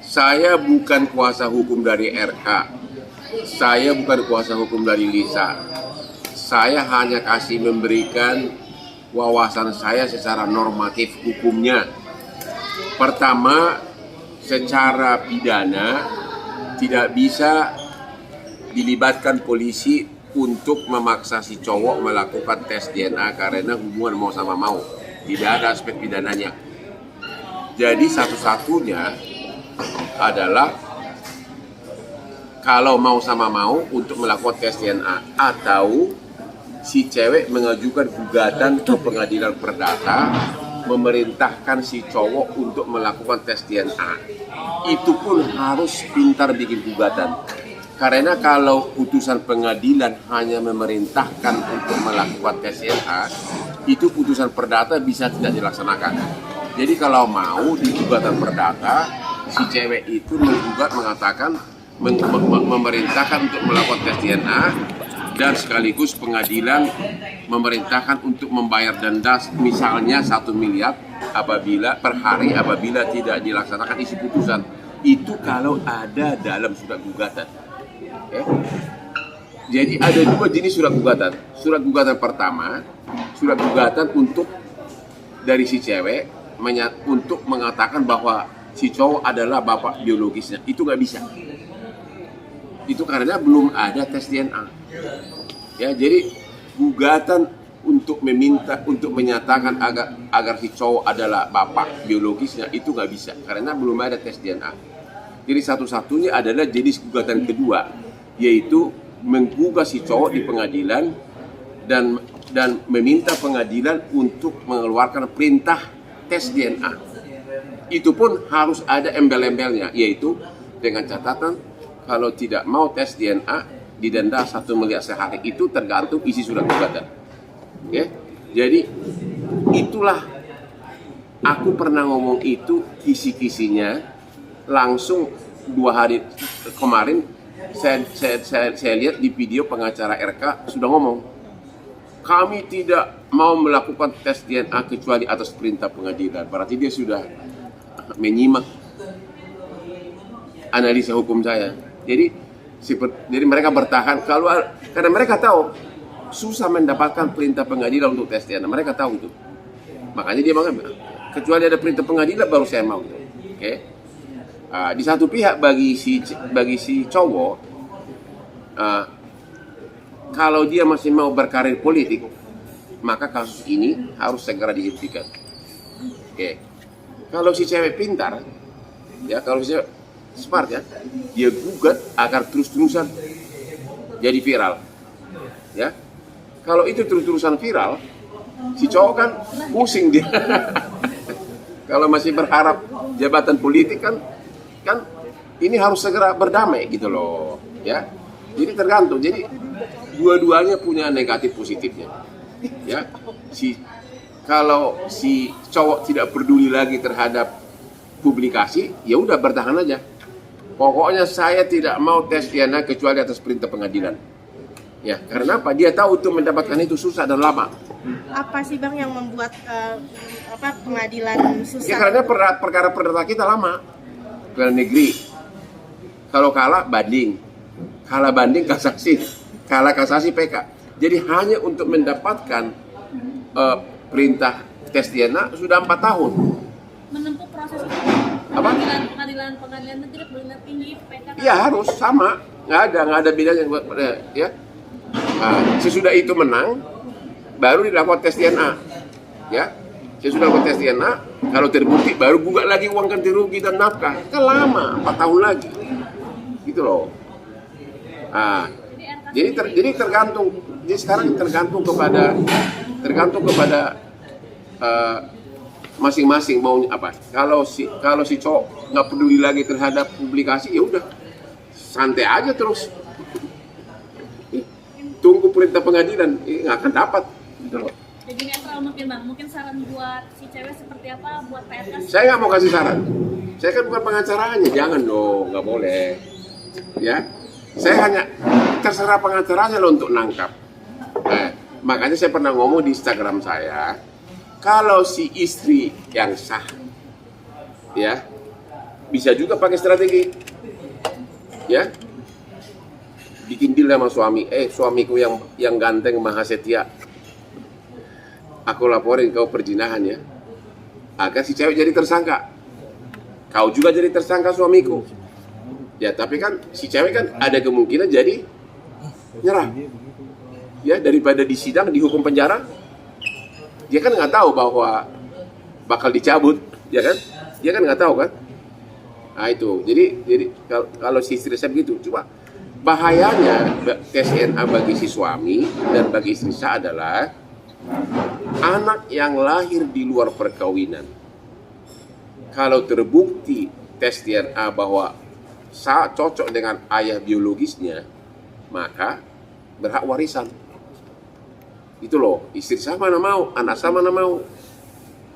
Saya bukan kuasa hukum dari RK. Saya bukan kuasa hukum dari Lisa. Saya hanya memberikan wawasan saya secara normatif hukumnya. Pertama, secara pidana tidak bisa dilibatkan polisi untuk memaksa si cowok melakukan tes DNA karena hubungan mau sama mau. Tidak ada aspek pidananya. Jadi satu-satunya adalah kalau mau sama mau untuk melakukan tes DNA, atau si cewek mengajukan gugatan ke pengadilan perdata memerintahkan si cowok untuk melakukan tes DNA. Itu pun harus pintar bikin gugatan. Karena kalau putusan pengadilan hanya memerintahkan untuk melakukan tes DNA, itu putusan perdata bisa tidak dilaksanakan. Jadi kalau mau di gugatan perdata, si cewek itu menggugat mengatakan memerintahkan untuk melakukan tes DNA, dan sekaligus pengadilan memerintahkan untuk membayar denda misalnya 1 miliar apabila per hari apabila tidak dilaksanakan isi putusan. Itu kalau ada dalam surat gugatan. Jadi ada 2 jenis surat gugatan. Surat gugatan pertama, surat gugatan untuk dari si cewek untuk mengatakan bahwa si cowok adalah bapak biologisnya. Itu nggak bisa. Itu karena belum ada tes DNA. Ya, jadi gugatan untuk menyatakan agar si cowok adalah bapak biologisnya itu nggak bisa karena belum ada tes DNA. Jadi satu-satunya adalah jenis gugatan kedua, yaitu menggugat si cowok di pengadilan dan meminta pengadilan untuk mengeluarkan perintah tes DNA. Itu pun harus ada embel-embelnya, yaitu dengan catatan kalau tidak mau tes DNA didenda 1 miliar sehari. Itu tergantung isi surat gugatan. Oke? Jadi itulah, aku pernah ngomong itu kisi-kisinya langsung 2 hari kemarin. Saya lihat di video pengacara RK sudah ngomong, kami tidak mau melakukan tes DNA kecuali atas perintah pengadilan. Berarti dia sudah menyimak analisa hukum saya. Jadi mereka bertahan karena mereka tahu susah mendapatkan perintah pengadilan untuk tes DNA. Mereka tahu itu. Makanya dia bilang, kecuali ada perintah pengadilan baru saya mau. Oke? Di satu pihak bagi si cowok, kalau dia masih mau berkarir politik, maka kasus ini harus segera dihentikan. Oke. Kalau si cewek pintar, ya, kalau si cewek smart, ya, dia gugat agar terus-terusan jadi viral. Ya. Kalau itu terus-terusan viral, si cowok kan pusing dia. Kalau masih berharap jabatan politik kan ini harus segera berdamai gitu loh, ya. Jadi tergantung. Jadi dua-duanya punya negatif positifnya. Ya. Kalau si cowok tidak peduli lagi terhadap publikasi, ya udah bertahan aja. Pokoknya saya tidak mau tes DNA kecuali atas perintah pengadilan. Ya, karena apa? Dia tahu untuk mendapatkan itu susah dan lama. Apa sih Bang yang membuat pengadilan susah? Ya karena perkara perdata kita lama. Pengadilan negeri. Kalau kalah banding. Kalah banding kasasi. Kalah kasasi PK. Jadi hanya untuk mendapatkan perintah tes DNA sudah 4 tahun. Menempuh proses Apa? pengadilan negeri, pengadilan tinggi, PK. Iya harus sama. Nggak ada bedanya, ya. Sesudah itu menang, baru dilakukan tes DNA. Ya. Sesudah dilakukan tes DNA, kalau terbukti baru gugat lagi uang ganti rugi dan nafkah. Kan lama, 4 tahun lagi. Gitu loh. Jadi tergantung. Jadi sekarang tergantung kepada masing-masing maunya apa. Kalau si cowok nggak peduli lagi terhadap publikasi, ya udah santai aja terus. Tunggu perintah pengadilan, nggak akan dapat. Gitu loh. Jadi netral mungkin Bang. Mungkin saran buat si cewek seperti apa buat PRK? Saya nggak mau kasih saran. Saya kan bukan pengacaranya, jangan dong, nggak boleh. Ya, saya hanya terserah pengacaranya loh untuk nangkap. Makanya saya pernah ngomong di Instagram saya, kalau si istri yang sah, ya, bisa juga pakai strategi, ya, bikin deal sama suami. Suamiku yang ganteng maha setia, aku laporin kau perzinahan ya, agar si cewek jadi tersangka. Kau juga jadi tersangka suamiku. Ya, tapi kan si cewek kan ada kemungkinan jadi nyerah. Ya, daripada di sidang dihukum penjara, dia kan nggak tahu bahwa bakal dicabut, ya kan? Dia kan nggak tahu kan? Nah itu, jadi kalau si istri saya begitu, cuma bahayanya tes DNA bagi si suami dan bagi istri saya adalah anak yang lahir di luar perkawinan. Kalau terbukti tes DNA bahwa cocok dengan ayah biologisnya, maka berhak warisan. Itu loh, istri saya mana mau, anak saya mana mau.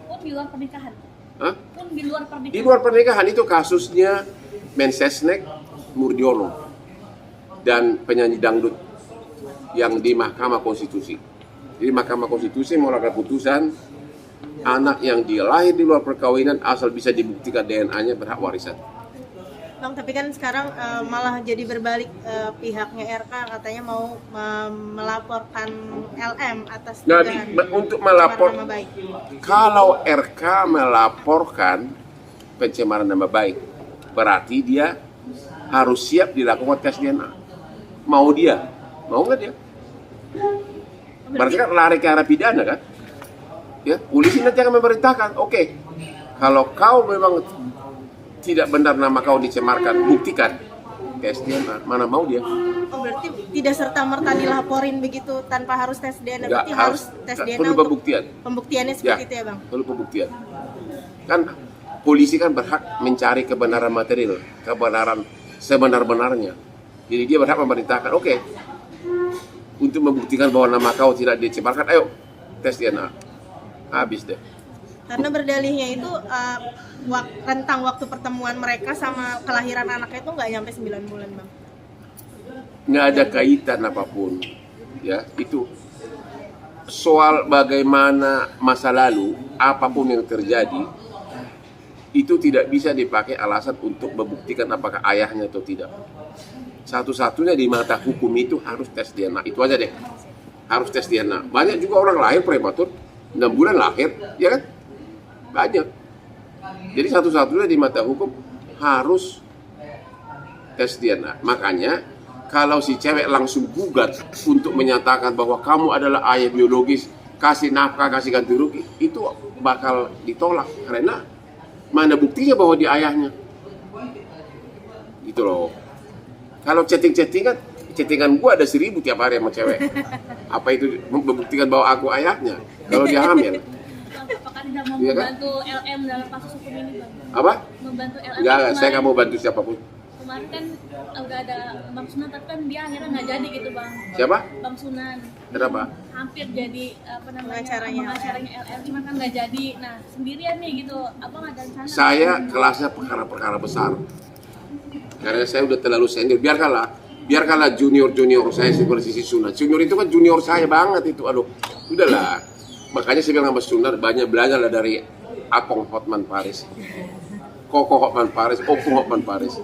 Pun di luar pernikahan. Hah? Pun di luar pernikahan. Di luar pernikahan itu kasusnya Mensesnek Murdiono dan penyanyi dangdut yang di Mahkamah Konstitusi. Jadi Mahkamah Konstitusi mengeluarkan putusan anak yang lahir di luar perkawinan asal bisa dibuktikan DNA-nya berhak warisan. Bang, tapi kan sekarang malah jadi berbalik, pihaknya RK katanya mau melaporkan LM atas Nah, dugaan untuk melapor, pencemaran nama baik. kalau RK melaporkan pencemaran nama baik, berarti dia harus siap dilakukan tes DNA. Mau dia? Mau nggak dia? Berarti kan lari ke arah pidana kan? Ya, polisi nanti akan memerintahkan, oke, kalau kau memang tidak benar nama kau dicemarkan, buktikan tes DNA. Mana mau dia? Oh, berarti tidak serta-merta dilaporin begitu tanpa harus tes DNA. Nggak, Berarti harus tes DNA perlu untuk pembuktian. pembuktiannya seperti itu ya, Bang? Perlu pembuktian. Kan polisi kan berhak mencari kebenaran material, kebenaran sebenar-benarnya. Jadi dia berhak memerintahkan, oke, untuk membuktikan bahwa nama kau tidak dicemarkan, ayo tes DNA. Habis deh. Karena berdalihnya itu rentang waktu pertemuan mereka sama kelahiran anaknya itu nggak nyampe 9 bulan, Bang. Nggak ada kaitan apapun, ya. Itu soal bagaimana masa lalu, apapun yang terjadi, itu tidak bisa dipakai alasan untuk membuktikan apakah ayahnya atau tidak. Satu-satunya di mata hukum itu harus tes DNA, itu aja deh. Harus tes DNA. Banyak juga orang lahir prematur, 6 bulan lahir, ya kan? Banyak. Jadi satu-satunya di mata hukum harus tes DNA. Makanya kalau si cewek langsung gugat untuk menyatakan bahwa kamu adalah ayah biologis, kasih nafkah, kasih ganti rugi, itu bakal ditolak karena mana buktinya bahwa dia ayahnya. Gitu loh. Kalau chattingan gua ada 1000 tiap hari sama cewek. Apa itu membuktikan bahwa aku ayahnya? Kalau dia hamil. Apakah tidak mau Iya kan? membantu LM dalam kasus hukum ini, Bang? Apa? Membantu LM. Enggak, saya Kemarin- nggak mau bantu siapapun. Kemarin kan udah ada Bang Sunan, tapi kan dia akhirnya nggak jadi gitu, Bang. Siapa? Bang Sunan Kenapa? hampir jadi Pengacaranya pengacaranya LM, cuma kan nggak jadi. Nah, sendirian nih gitu, Abang ada rencana? Saya kelasnya perkara-perkara besar. Karena saya udah terlalu senior. Biarkanlah junior saya seperti si Sunan. Junior itu kan junior saya banget itu. Aduh, udahlah. Makanya saya bilang sama Sunan, banyak belajar lah dari Apong Hotman Paris, Koko Hotman Paris, Opung Hotman Paris.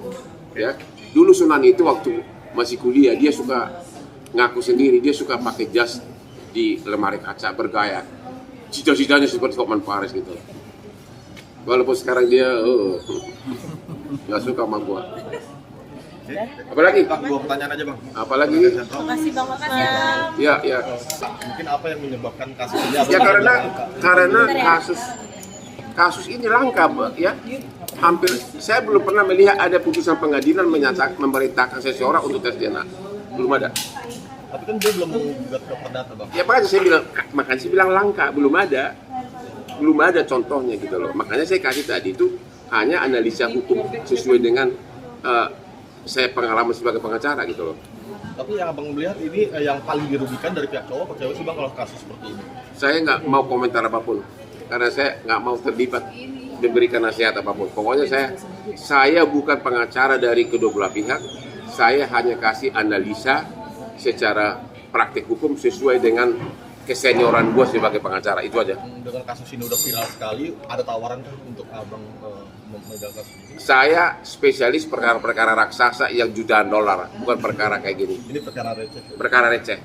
Ya, dulu Sunan itu waktu masih kuliah dia suka ngaku sendiri, dia suka pakai jas di lemari kaca bergaya. Cita-citanya seperti Hotman Paris gitu. Walaupun sekarang dia nggak suka sama gua. Apalagi? Bang, dua pertanyaan aja bang. Apalagi? Makasih Bang Hotman. Ya, ya. Mungkin apa yang menyebabkan kasus ini? Ya karena kasus ini langka, ya. Hampir saya belum pernah melihat ada putusan pengadilan menyatakan memerintahkan seseorang untuk tes DNA. Belum ada. Tapi kan dia belum menggugat ke perdata bang. Ya makanya saya bilang langka, belum ada contohnya gitu loh. Makanya saya kasih tadi itu hanya analisa hukum sesuai dengan saya pengalaman sebagai pengacara gitu loh. Tapi yang abang melihat ini yang paling dirugikan dari pihak cowok atau cewek sih bang kalau kasus seperti ini? Saya nggak mau komentar apapun karena saya nggak mau terlibat memberikan nasihat apapun. Pokoknya saya bukan pengacara dari kedua belah pihak. Saya hanya kasih analisa secara praktik hukum sesuai dengan kesenioran gue sebagai pengacara, itu aja. Dengan kasus ini udah viral sekali, ada tawaran kan untuk abang memegang kasus ini? Saya spesialis perkara-perkara raksasa yang jutaan dolar, bukan perkara kayak gini. Ini perkara receh. Perkara receh.